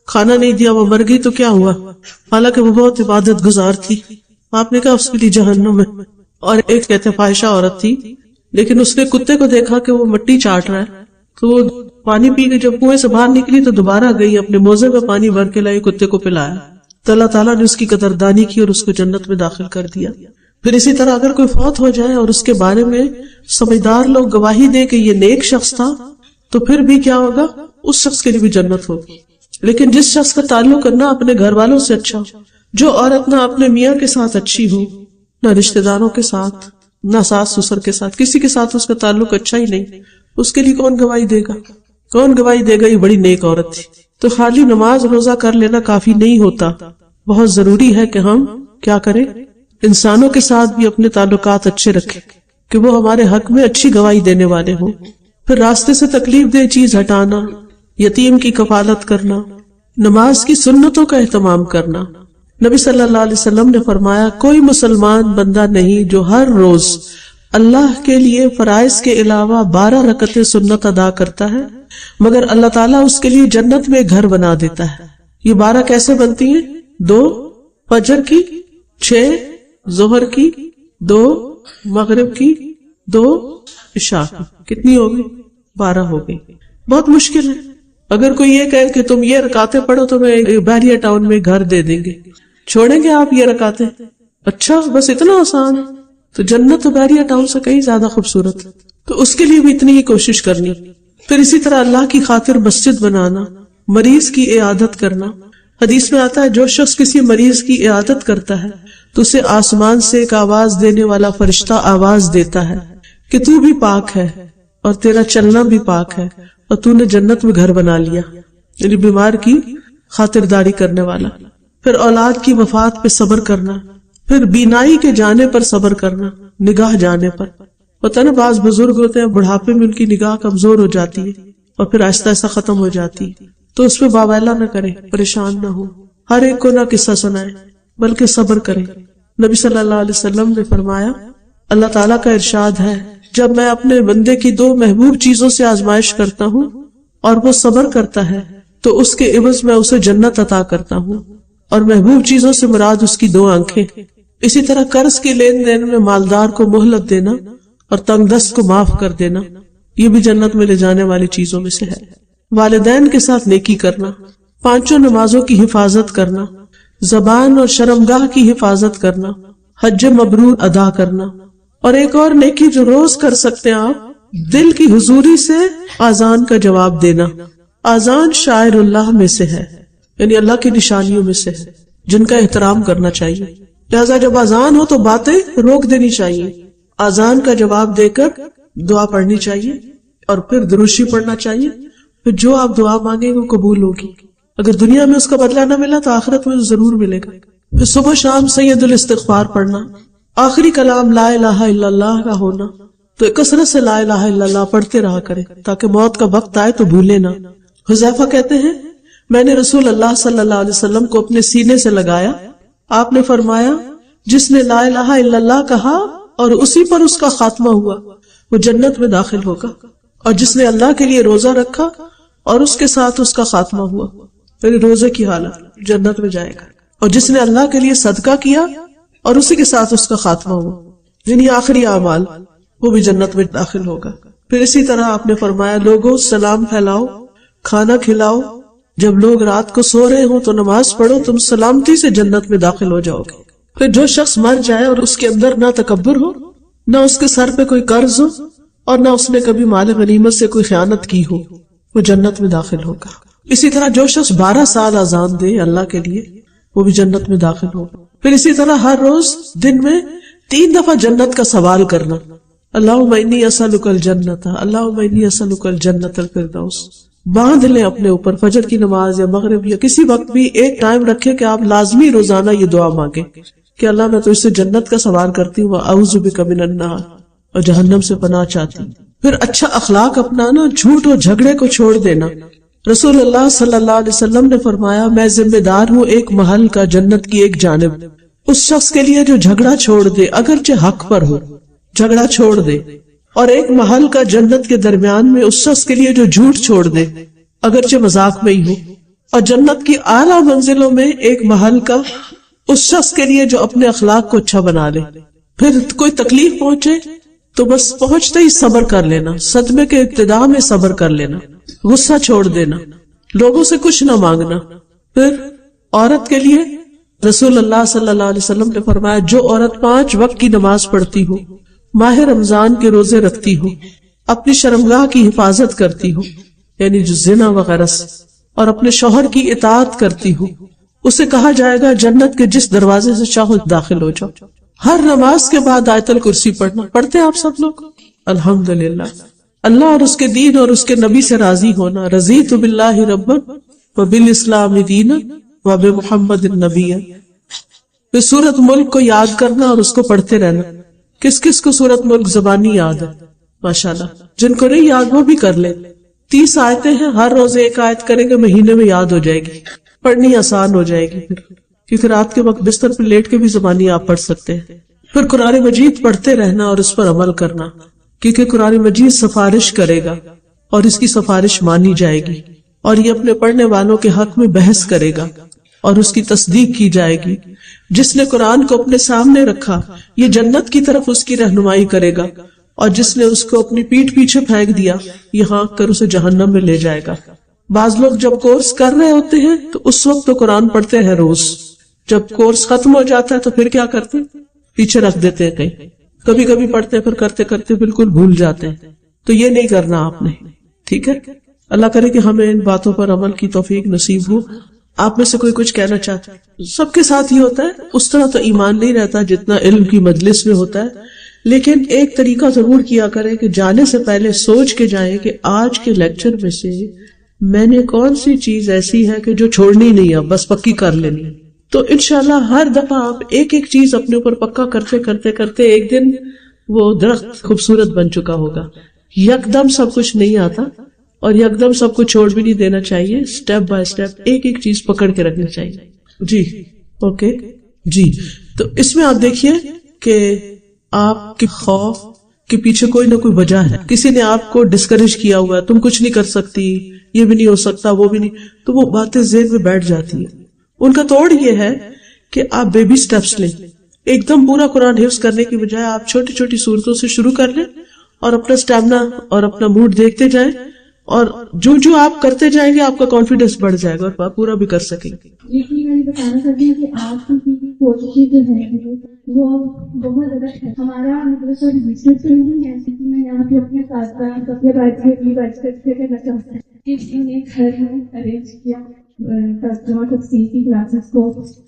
کھانا نہیں دیا، وہ مر گئی تو کیا ہوا؟ حالانکہ وہ بہت عبادت گزار تھی، آپ نے کہا اس کے لیے جہنم ہے۔ اور ایک کہتے فاحشہ عورت تھی، لیکن اس نے کتے کو دیکھا کہ وہ مٹی چاٹ رہا ہے، تو وہ پانی پی کے جب کنویں سے باہر نکلی تو دوبارہ گئی، اپنے موزے میں پانی بھر کے لائی، کتے کو پلایا، تو اللہ تعالیٰ نے اس کی قدردانی کی اور اس کو جنت میں داخل کر دیا۔ پھر اسی طرح اگر کوئی فوت ہو جائے اور اس کے بارے میں سمجھدار لوگ گواہی دے کہ یہ نیک شخص تھا، تو پھر بھی کیا ہوگا؟ اس شخص کے لیے بھی جنت ہوگی۔ لیکن جس شخص کا تعلق نہ اپنے گھر والوں سے اچھا ہو، جو عورت نہ اپنے میاں کے ساتھ اچھی ہو، نہ رشتہ داروں کے ساتھ، نہ ساس سسر کے ساتھ، کسی کے ساتھ اس کا تعلق اچھا ہی نہیں، اس کے لیے کون گواہی دے گا؟ کون گواہی دے گا یہ بڑی نیک عورت تھی؟ تو خالی نماز روزہ کر لینا کافی نہیں ہوتا، بہت ضروری ہے کہ ہم کیا کریں؟ انسانوں کے ساتھ بھی اپنے تعلقات اچھے رکھیں کہ وہ ہمارے حق میں اچھی گواہی دینے والے ہوں۔ پھر راستے سے تکلیف دہ چیز ہٹانا، یتیم کی کفالت کرنا، نماز کی سنتوں کا اہتمام کرنا۔ نبی صلی اللہ علیہ وسلم نے فرمایا کوئی مسلمان بندہ نہیں جو ہر روز اللہ کے لیے فرائض کے علاوہ 12 رکعتیں سنت ادا کرتا ہے مگر اللہ تعالیٰ اس کے لیے جنت میں گھر بنا دیتا ہے۔ یہ 12 کیسے بنتی ہیں؟ 2 فجر کی، 6 ظہر کی، 2 مغرب کی، 2 عشاء کی، کتنی ہوگی؟ 12 ہو گئی۔ بہت مشکل ہے، اگر کوئی یہ کہے کہ تم یہ رکعتیں پڑھو تو میں بحریہ ٹاؤن میں گھر دے دیں گے، چھوڑیں گے آپ یہ رکعتیں؟ اچھا بس اتنا آسان ہے؟ تو جنت تو بیریا ٹاؤن سے کہیں زیادہ خوبصورت، تو اس کے لیے بھی اتنی ہی کوشش کرنی. پھر اسی طرح اللہ کی خاطر مسجد بنانا، مریض کی عیادت کرنا. حدیث میں آتا ہے جو شخص کسی مریض کی عیادت کرتا ہے تو اسے آسمان سے ایک آواز دینے والا فرشتہ آواز دیتا ہے کہ تو بھی پاک ہے اور تیرا چلنا بھی پاک ہے اور تو نے جنت میں گھر بنا لیا. یعنی بیمار کی خاطرداری کرنے والا. پھر اولاد کی وفات پہ صبر کرنا. پھر بینائی کے جانے پر صبر کرنا، نگاہ جانے پر. پتہ نا بعض بزرگ ہوتے ہیں بڑھاپے میں ان کی نگاہ کمزور ہو جاتی ہے اور پھر آہستہ آہستہ ختم ہو جاتی ہے، تو اس پہ باویلا نہ کرے، پریشان نہ ہو، ہر ایک کو نہ قصہ سنائے بلکہ صبر کرے. نبی صلی اللہ علیہ وسلم نے فرمایا، اللہ تعالیٰ کا ارشاد ہے، جب میں اپنے بندے کی 2 محبوب چیزوں سے آزمائش کرتا ہوں اور وہ صبر کرتا ہے تو اس کے عوض میں اسے جنت عطا کرتا ہوں. اور محبوب چیزوں سے مراد اس کی 2 آنکھیں. اسی طرح قرض کی لین دین میں مالدار کو مہلت دینا اور تنگ دست کو معاف کر دینا، یہ بھی جنت میں لے جانے والی چیزوں میں سے ہے. والدین کے ساتھ نیکی کرنا، 5 نمازوں کی حفاظت کرنا، زبان اور شرمگاہ کی حفاظت کرنا، حج مبرور ادا کرنا. اور ایک اور نیکی جو روز کر سکتے ہیں آپ، دل کی حضوری سے آذان کا جواب دینا. آذان شاعر اللہ میں سے ہے، یعنی اللہ کی نشانیوں میں سے ہے جن کا احترام کرنا چاہیے. لہذا جب آذان ہو تو باتیں روک دینی چاہیے، آذان کا جواب دے کر دعا پڑھنی چاہیے اور پھر دروشی پڑھنا چاہیے. پھر جو آپ دعا مانگیں وہ قبول ہوگی. اگر دنیا میں اس کا بدلہ نہ ملا تو آخرت میں ضرور ملے گا. پھر صبح شام سید الاستغفار پڑھنا، آخری کلام لا الہ الا اللہ کا ہونا، تو کثرت سے لا الہ الا اللہ پڑھتے رہا کرے تاکہ موت کا وقت آئے تو بھولے نہ. حذیفہ کہتے ہیں میں نے رسول اللہ صلی اللہ علیہ وسلم کو اپنے سینے سے لگایا، آپ نے فرمایا جس نے لا الہ الا اللہ کہا اور اسی پر اس کا خاتمہ ہوا وہ جنت میں داخل ہوگا، اور جس نے اللہ کے لیے روزہ رکھا اور اس کے ساتھ اس کا خاتمہ ہوا، پھر روزے کی حالت جنت میں جائے گا. اور جس نے اللہ کے لیے صدقہ کیا اور اسی کے ساتھ اس کا خاتمہ ہوا، یعنی آخری اعمال، وہ بھی جنت میں داخل ہوگا. پھر اسی طرح آپ نے فرمایا لوگوں سلام پھیلاؤ، کھانا کھلاؤ، جب لوگ رات کو سو رہے ہوں تو نماز پڑھو، تم سلامتی سے جنت میں داخل ہو جاؤ گے. پھر جو شخص مر جائے اور اس کے اندر نہ تکبر ہو، نہ اس کے سر پہ کوئی قرض ہو اور نہ اس نے کبھی مال غنیمت سے کوئی خیانت کی ہو، وہ جنت میں داخل ہوگا. اسی طرح جو شخص 12 سال اذان دے اللہ کے لیے وہ بھی جنت میں داخل ہوگا. پھر اسی طرح ہر روز دن میں 3 دفعہ جنت کا سوال کرنا، اللہم انی اسألک الجنت، اللہم انی اسألک الجنت الفردوس. باندھ لیں اپنے اوپر، فجر کی نماز یا مغرب یا کسی وقت بھی ایک ٹائم رکھے کہ آپ لازمی روزانہ یہ دعا مانگیں کہ اللہ میں تو اس سے جنت کا سوال کرتی ہوں، اعوذ بک من النار، اور جہنم سے پناہ چاہتی ہوں. پھر اچھا اخلاق اپنانا، جھوٹ اور جھگڑے کو چھوڑ دینا. رسول اللہ صلی اللہ علیہ وسلم نے فرمایا میں ذمہ دار ہوں ایک محل کا جنت کی ایک جانب، اس شخص کے لیے جو جھگڑا چھوڑ دے اگرچہ حق پر ہو، جھگڑا چھوڑ دے، اور ایک محل کا جنت کے درمیان میں اس شخص کے لیے جو جھوٹ چھوڑ دے اگرچہ مذاق میں ہی ہو، اور جنت کی اعلیٰ منزلوں میں ایک محل کا اس شخص کے لیے جو اپنے اخلاق کو اچھا بنا لے. پھر کوئی تکلیف پہنچے تو بس پہنچتے ہی صبر کر لینا، صدمے کے ابتدا میں صبر کر لینا، غصہ چھوڑ دینا، لوگوں سے کچھ نہ مانگنا. پھر عورت کے لیے رسول اللہ صلی اللہ علیہ وسلم نے فرمایا جو عورت 5 وقت کی نماز پڑھتی ہو، ماہ رمضان کے روزے رکھتی ہو، اپنی شرمگاہ کی حفاظت کرتی ہو یعنی جو زنا وغیرہ سے، اور اپنے شوہر کی اطاعت کرتی ہو، اسے کہا جائے گا جنت کے جس دروازے سے چاہو داخل ہو جاؤ. ہر نماز کے بعد آیت الکرسی پڑھنا. پڑھتے ہیں آپ سب لوگ؟ الحمدللہ. اللہ اور اس کے دین اور اس کے نبی سے راضی ہونا، رضیت باللہ ربا وبالاسلام دینا وبمحمد النبی. پھر سورۃ ملک کو یاد کرنا اور اس کو پڑھتے رہنا. کس کس کو سورۃ ملک زبانی یاد ہے؟ ماشاءاللہ. جن کو نہیں یاد وہ بھی کر لیں. 30 آیتیں ہیں، ہر روز ایک آیت کریں گے، مہینے میں یاد ہو جائے گی، پڑھنی آسان ہو جائے گی. پھر کیونکہ رات کے وقت بستر پہ لیٹ کے بھی زبانی آپ پڑھ سکتے ہیں. پھر قرآن مجید پڑھتے رہنا اور اس پر عمل کرنا، کیونکہ قرآن مجید سفارش کرے گا اور اس کی سفارش مانی جائے گی، اور یہ اپنے پڑھنے والوں کے حق میں بحث کرے گا اور اس کی تصدیق کی جائے گی. جس نے قرآن کو اپنے سامنے رکھا یہ جنت کی طرف اس کی رہنمائی کرے گا، اور جس نے اس کو اپنی پیٹھ پیچھے پھینک دیا یہ ہانک کر اسے جہنم میں لے جائے گا. بعض لوگ جب کورس کر رہے ہوتے ہیں تو اس وقت تو قرآن پڑھتے ہیں روز، جب کورس ختم ہو جاتا ہے تو پھر کیا کرتے ہیں؟ پیچھے رکھ دیتے ہیں کہیں. کبھی کبھی پڑھتے ہیں پھر کرتے کرتے بالکل بھول جاتے ہیں. تو یہ نہیں کرنا آپ نے. ٹھیک ہے, اللہ کرے کہ ہمیں ان باتوں پر عمل کی توفیق نصیب ہو. آپ میں سے کوئی کچھ کہنا چاہتا ہے؟ سب کے ساتھ یہ ہوتا ہے, اس طرح تو ایمان نہیں رہتا جتنا علم کی مجلس میں ہوتا ہے, لیکن ایک طریقہ ضرور کیا کریں کہ جانے سے پہلے سوچ کے جائیں کہ آج کے لیکچر میں سے میں نے کون سی چیز ایسی ہے کہ جو چھوڑنی نہیں ہے, بس پکی کر لینی. تو انشاءاللہ ہر دفعہ آپ ایک ایک چیز اپنے اوپر پکا کرتے کرتے کرتے ایک دن وہ درخت خوبصورت بن چکا ہوگا. یکدم سب کچھ نہیں آتا اور یکدم سب کچھ چھوڑ بھی نہیں دینا چاہیے, سٹیپ بائی سٹیپ ایک ایک چیز پکڑ کے رکھنی چاہیے. جی اوکے جی. تو اس میں آپ دیکھیے کہ آپ کے خوف کے پیچھے کوئی نہ کوئی وجہ ہے. کسی نے آپ کو ڈسکریج کیا ہوا ہے, تم کچھ نہیں کر سکتی, یہ بھی نہیں ہو سکتا, وہ بھی نہیں, تو وہ باتیں ذہن میں بیٹھ جاتی ہیں. ان کا توڑ یہ ہے کہ آپ بیبی سٹیپس لیں. ایک دم پورا قرآن حفظ کرنے کی بجائے آپ چھوٹی چھوٹی صورتوں سے شروع کر لیں اور اپنا اسٹیمنا اور اپنا موڈ دیکھتے جائیں, اور جو جو آپ کرتے جائیں گے آپ کا کانفیڈینس بڑھ جائے گا اور آپ پورا بھی کر سکیں گے. لیکن میں بتانا چاہتی ہوں کہ آپ کی کوششیں جو ہے وہ بہت زیادہ ہے. ہمارا مطلب بزنس نہیں ہے کہ میں یہاں پہ اپنے ساتھ اپنے بچے کرنا چاہتا ہوں. کسی نے گھر میں ارینج کیا ترجمہ تفسیر کی کلاسز کو,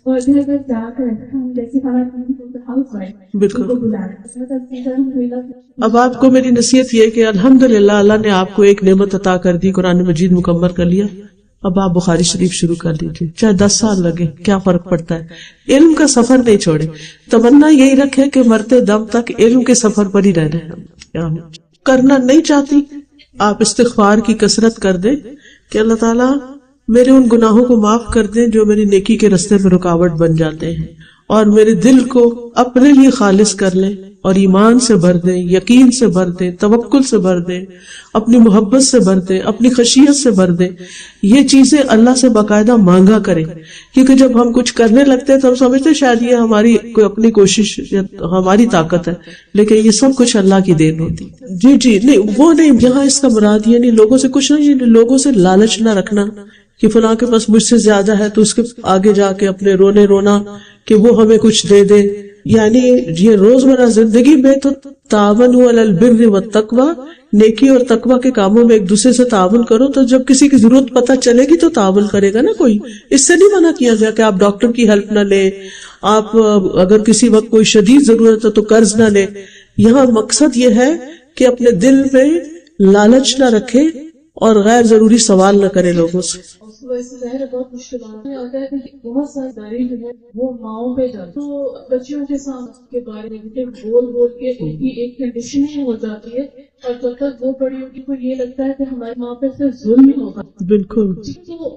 اور گھر گھر جا کر ہم جیسے ہاؤس وائف بالکل کو بلانا. اب آپ کو میری نصیحت یہ کہ الحمدللہ اللہ نے آپ کو ایک نعمت عطا کر دی, قرآن مجید مکمل کر لیا. اب آپ بخاری شریف شروع کر لیجیے, چاہے 10 سال لگے, کیا فرق پڑتا ہے. علم کا سفر نہیں چھوڑے, تمنا یہی رکھے کہ مرتے دم تک علم کے سفر پر ہی رہنا ہے. کرنا نہیں چاہتی آپ استغفار کی کثرت کر دیں کہ اللہ تعالیٰ میرے ان گناہوں کو معاف کر دیں جو میری نیکی کے رستے میں رکاوٹ بن جاتے ہیں, اور میرے دل کو اپنے لیے خالص کر لیں اور ایمان سے بھر دیں, یقین سے بھر دیں, توکل سے بھر دیں, اپنی محبت سے بھر دیں, اپنی خشیت سے بھر دیں. یہ چیزیں اللہ سے باقاعدہ مانگا کریں, کیونکہ جب ہم کچھ کرنے لگتے ہیں تو ہم سمجھتے شاید یہ ہماری کوئی اپنی کوشش یا ہماری طاقت ہے, لیکن یہ سب کچھ اللہ کی دین ہوتی. جی جی نہیں, وہ نہیں, یہاں اس کا مراد یہ نہیں لوگوں سے کچھ نہیں, لوگوں سے لالچ نہ رکھنا کہ فلاں کے پاس مجھ سے زیادہ ہے تو اس کے آگے جا کے اپنے رونا کہ وہ ہمیں کچھ دے دے. یعنی یہ روزمرہ زندگی میں تو تعاونوا علی البر والتقوی, نیکی اور تقوی کے کاموں میں ایک دوسرے سے تعاون کرو. تو جب کسی کی ضرورت پتہ چلے گی تو تعاون کرے گا نا کوئی. اس سے نہیں منع کیا گیا کہ آپ ڈاکٹر کی ہیلپ نہ لیں, آپ اگر کسی وقت کوئی شدید ضرورت ہے تو قرض نہ لیں. یہاں مقصد یہ ہے کہ اپنے دل میں لالچ نہ رکھے اور غیر ضروری سوال نہ کرے لوگوں سے. ویسے ظاہر بہت مشکلات میں آتا ہے کہ بہت ساری داری جو ہے وہ ماؤں پہ جاتی, تو بچیوں کے ساتھ کے بارے میں بول کے ان کی ایک کنڈیشننگ ہو جاتی ہے, اور جب تک وہ بڑی ہوگی کو یہ لگتا ہے کہ ہماری ماں پہ صرف ظلم ہی ہوگا. بالکل. تو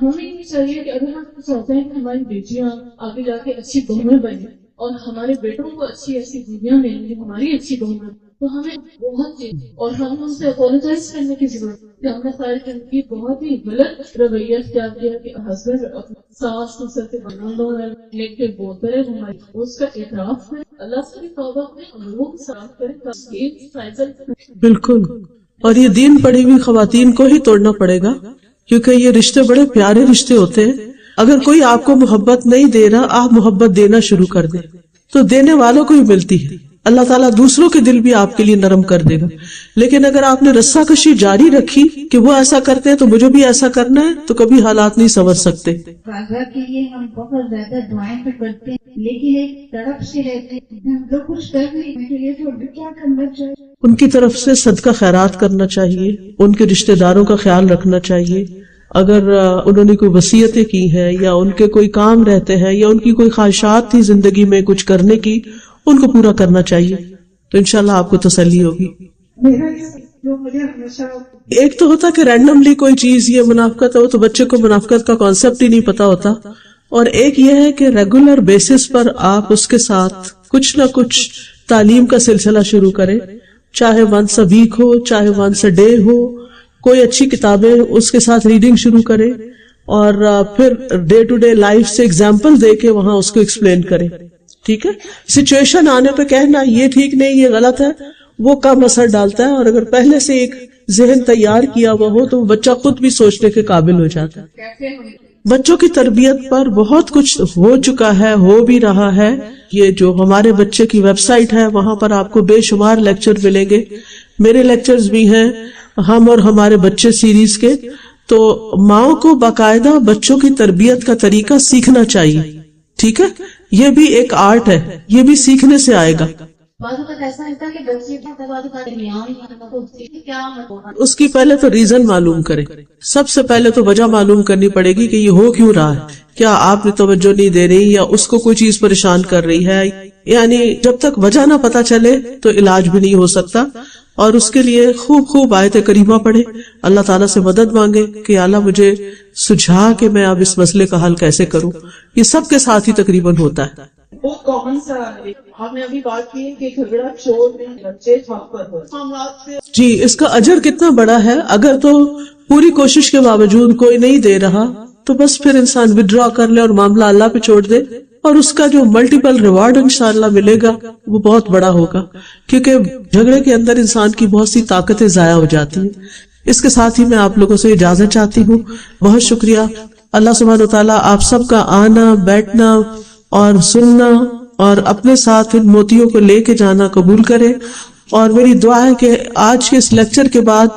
ہمیں یہ چاہیے کہ اگر ہم چاہتے ہیں کہ ہماری بیٹیاں آگے جا کے اچھی بہویں بنیں اور ہمارے بیٹوں کو اچھی ایسی بیویاں ملیں جو ہماری اچھی بہو بنیں, تو ہمیں بہت چیز اور ہمیں ان سے اپولوجائز کرنے کی ضرورت ہے کہ ہم نے ساری زندگی بہت ہی غلط رویہ اختیار کیا کہ ہسبینڈ ساس نسل کے بنانا ہے لے کے بولتے ہیں, ہماری اس کا اعتراف ہے, اللہ سے بھی توبہ کریں, ہم لوگ صاف کریں. بالکل. اور یہ دین پڑھی ہوئی خواتین کو ہی توڑنا پڑے گا, کیونکہ یہ رشتے بڑے پیارے رشتے ہوتے ہیں. اگر کوئی آپ کو محبت نہیں دے رہا, آپ محبت دینا شروع کر دیں تو دینے والوں کو ہی ملتی ہے. اللہ تعالیٰ دوسروں کے دل بھی آپ کے لیے نرم کر دے گا. لیکن اگر آپ نے رسا کشی جاری رکھی کہ وہ ایسا کرتے ہیں تو مجھے بھی ایسا کرنا ہے, تو کبھی حالات نہیں سنور سکتے. واضح کے لیے ہم بہت زیادہ دعائیں تو کرتے ہیں, لیکن ایک طرف سے رہتے ہیں ہم لوگ کچھ کرنے کے لیے تو کیا کرنا چاہیے. ان کی طرف سے صدقہ خیرات کرنا چاہیے, ان کے رشتہ داروں کا خیال رکھنا چاہیے. اگر انہوں نے کوئی وصیتیں کی ہیں یا ان کے کوئی کام رہتے ہیں یا ان کی کوئی خواہشات تھی زندگی میں کچھ کرنے کی, ان کو پورا کرنا چاہیے, تو انشاءاللہ آپ کو تسلی ہوگی. ایک تو ہوتا کہ رینڈملی کوئی چیز یہ منافقت ہے, وہ تو بچے کو منافقت کا کانسیپٹ ہی نہیں پتا ہوتا. اور ایک یہ ہے کہ ریگولر بیسس پر آپ اس کے ساتھ کچھ نہ کچھ تعلیم کا سلسلہ شروع کریں, چاہے ونس اے ویک ہو, چاہے ونس اے ڈے ہو. کوئی اچھی کتابیں اس کے ساتھ ریڈنگ شروع کریں, اور پھر ڈے ٹو ڈے لائف سے ایگزامپل دے کے وہاں اس کو ایکسپلین کریں. ٹھیک ہے, سچویشن آنے پہ کہنا یہ ٹھیک نہیں, یہ غلط ہے, وہ کم اثر ڈالتا ہے. اور اگر پہلے سے ایک ذہن تیار کیا ہوا ہو تو بچہ خود بھی سوچنے کے قابل ہو جاتا ہے. بچوں کی تربیت پر بہت کچھ ہو چکا ہے، ہو بھی رہا ہے. یہ جو ہمارے بچے کی ویب سائٹ ہے وہاں پر آپ کو بے شمار لیکچر ملیں گے. میرے لیکچرز بھی ہیں ہم اور ہمارے بچے سیریز کے. تو ماؤں کو باقاعدہ بچوں کی تربیت کا طریقہ سیکھنا چاہیے. ٹھیک ہے، یہ بھی ایک آرٹ ہے، یہ بھی سیکھنے سے آئے گا. بعض اوقات ایسا ہوتا ہے کہ بچے اس کی پہلے تو ریزن معلوم کرے. سب سے پہلے تو وجہ معلوم کرنی پڑے گی کہ یہ ہو کیوں رہا ہے. کیا آپ نے توجہ نہیں دے رہی یا اس کو کوئی چیز پریشان کر رہی ہے. یعنی جب تک وجہ نہ پتا چلے تو علاج بھی نہیں ہو سکتا. اور اس کے لیے خوب آیت کریمہ پڑھے، اللہ تعالیٰ سے مدد مانگے کہ اللہ مجھے سجھا کہ میں اب اس مسئلے کا حل کیسے کروں. یہ سب کے ساتھ ہی تقریباً ہوتا ہے. بہت کامن سا ہے. آپ نے ابھی بات کی کہ جھگڑا شور میں بچے چھاپ پر ہو. جی، اس کا اجر کتنا بڑا ہے. اگر تو پوری کوشش کے باوجود کوئی نہیں دے رہا تو بس پھر انسان وڈرا کر لے اور معاملہ اللہ پہ چھوڑ دے، اور اس کا جو ملٹیپل ریوارڈ انشاءاللہ ملے گا وہ بہت بڑا ہوگا. کیونکہ جھگڑے کے اندر انسان کی بہت سی طاقتیں ضائع ہو جاتی ہیں. اس کے ساتھ ہی میں آپ لوگوں سے اجازت چاہتی ہوں. بہت شکریہ. اللہ سبحانہ وتعالیٰ آپ سب کا آنا، بیٹھنا اور سننا اور اپنے ساتھ ان موتیوں کو لے کے جانا قبول کرے. اور میری دعا ہے کہ آج کے اس لیکچر کے بعد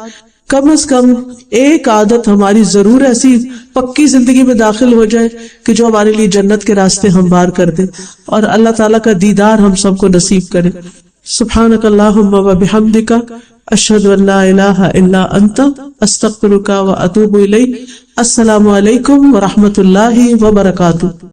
کم از کم ایک عادت ہماری ضرور ایسی پکی زندگی میں داخل ہو جائے کہ جو ہمارے لیے جنت کے راستے ہموار کر دے اور اللہ تعالیٰ کا دیدار ہم سب کو نصیب کرے. سبحانک اللہم و بحمدک، اشہد ان لا الہ الا انت، استغفرک و اتوب الیک. السلام علیکم و رحمت اللہ وبرکاتہ.